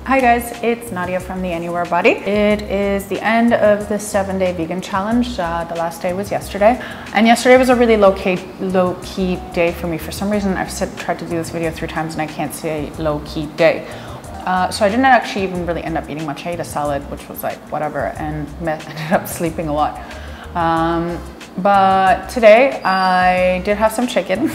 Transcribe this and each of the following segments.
Hi guys, it's Nadia from the Anywhere Body. It is the end of the 7-day vegan challenge. The last day was yesterday. And yesterday was a really low-key day for me. For some reason, I've tried to do this video 3 times and I can't say low-key day. So I didn't actually even really end up eating much. I ate a salad, which was like whatever, and ended up sleeping a lot. But today I did have some chicken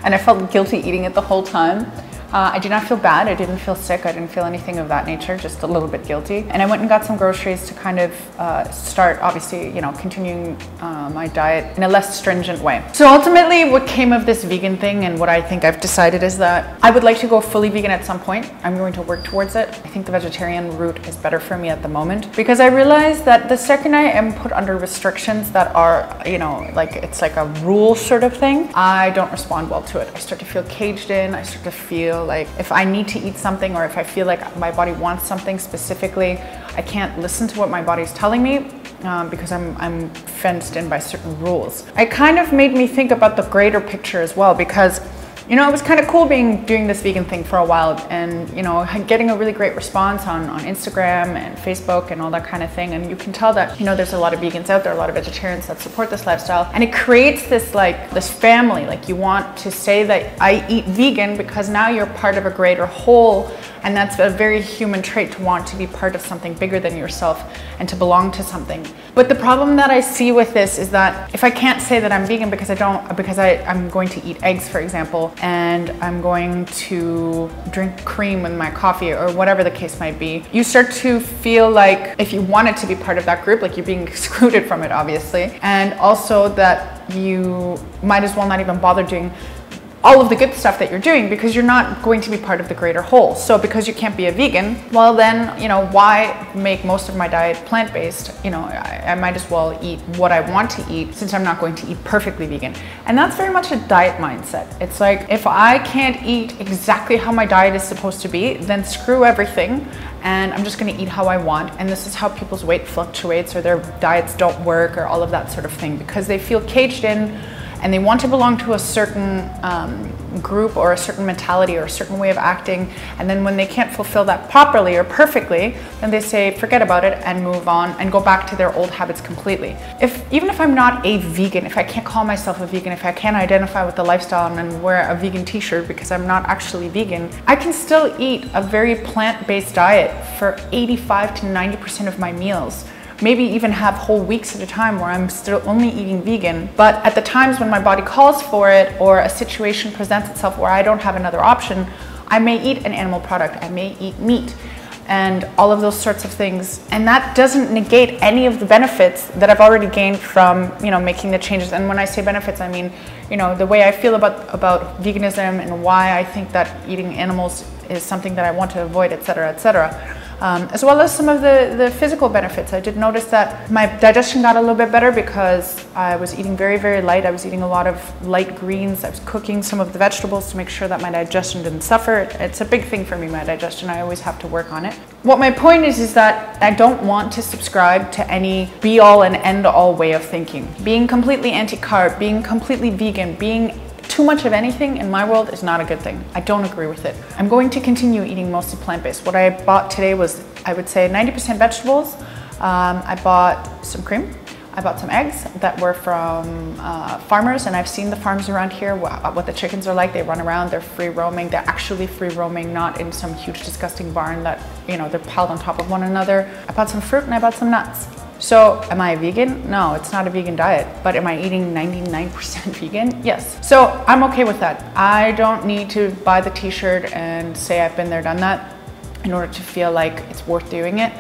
and I felt guilty eating it the whole time. I did not feel bad, I didn't feel sick, I didn't feel anything of that nature, just a little bit guilty. And I went and got some groceries to kind of start, obviously, you know, continuing my diet in a less stringent way. So ultimately what came of this vegan thing and what I think I've decided is that I would like to go fully vegan at some point. I'm going to work towards it. I think the vegetarian route is better for me at the moment because I realized that the second I am put under restrictions that are, you know, like it's like a rule sort of thing, I don't respond well to it. I start to feel caged in, I start to feel like if I need to eat something or if I feel like my body wants something specifically, I can't listen to what my body's telling me because I'm fenced in by certain rules. It kind of made me think about the greater picture as well because, you know, it was kind of cool doing this vegan thing for a while and, you know, getting a really great response on Instagram and Facebook and all that kind of thing. And you can tell that, you know, there's a lot of vegans out there, a lot of vegetarians that support this lifestyle. And it creates this this family, like you want to say that I eat vegan because now you're part of a greater whole. And that's a very human trait to want to be part of something bigger than yourself and to belong to something. But the problem that I see with this is that if I can't say that I'm vegan because I'm going to eat eggs, for example, and I'm going to drink cream with my coffee or whatever the case might be, you start to feel like if you wanted to be part of that group, like you're being excluded from it, obviously. And also that you might as well not even bother doing all of the good stuff that you're doing because you're not going to be part of the greater whole. So because you can't be a vegan, well then, you know, why make most of my diet plant-based? You know, I might as well eat what I want to eat since I'm not going to eat perfectly vegan. And that's very much a diet mindset. It's like, if I can't eat exactly how my diet is supposed to be, then screw everything and I'm just gonna eat how I want. And this is how people's weight fluctuates or their diets don't work or all of that sort of thing because they feel caged in and they want to belong to a certain group or a certain mentality or a certain way of acting. And then when they can't fulfill that properly or perfectly, then they say, forget about it and move on and go back to their old habits completely. Even if I'm not a vegan, if I can't call myself a vegan, if I can't identify with the lifestyle and wear a vegan t-shirt because I'm not actually vegan, I can still eat a very plant-based diet for 85 to 90% of my meals. Maybe even have whole weeks at a time where I'm still only eating vegan. But at the times when my body calls for it or a situation presents itself where I don't have another option, I may eat an animal product, I may eat meat and all of those sorts of things. And that doesn't negate any of the benefits that I've already gained from, you know, making the changes. And when I say benefits, I mean, you know, the way I feel about veganism and why I think that eating animals is something that I want to avoid, etc., etc. As well as some of the physical benefits. I did notice that my digestion got a little bit better because I was eating very, very light. I was eating a lot of light greens. I was cooking some of the vegetables to make sure that my digestion didn't suffer. It's a big thing for me, my digestion. I always have to work on it. What my point is that I don't want to subscribe to any be-all and end-all way of thinking. Being completely anti-carb, being completely vegan, being too much of anything in my world is not a good thing. I don't agree with it. I'm going to continue eating mostly plant-based. What I bought today was, I would say, 90% vegetables. I bought some cream. I bought some eggs that were from farmers, and I've seen the farms around here, what the chickens are like. They run around, they're free roaming. They're actually free roaming, not in some huge disgusting barn that, you know, they're piled on top of one another. I bought some fruit and I bought some nuts. So am I a vegan? No, it's not a vegan diet, but am I eating 99% vegan? Yes. So I'm okay with that. I don't need to buy the t-shirt and say I've been there, done that in order to feel like it's worth doing it.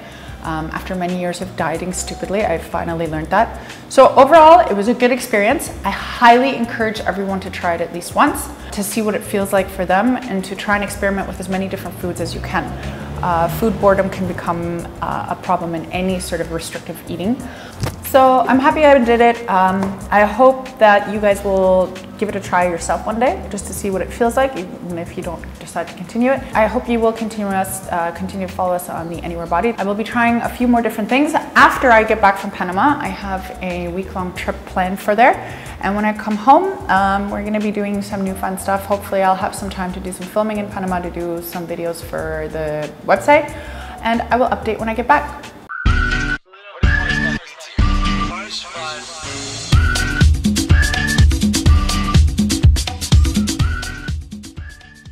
After many years of dieting stupidly, I finally learned that. So overall, it was a good experience. I highly encourage everyone to try it at least once to see what it feels like for them and to try and experiment with as many different foods as you can. Food boredom can become a problem in any sort of restrictive eating. So I'm happy I did it. I hope that you guys will give it a try yourself one day just to see what it feels like, even if you don't decide to continue it. I hope you will continue to follow us on the Anywhere Body. I will be trying a few more different things. After I get back from Panama, I have a week-long trip planned for there. And when I come home, we're gonna be doing some new fun stuff. Hopefully I'll have some time to do some filming in Panama, to do some videos for the website. And I will update when I get back.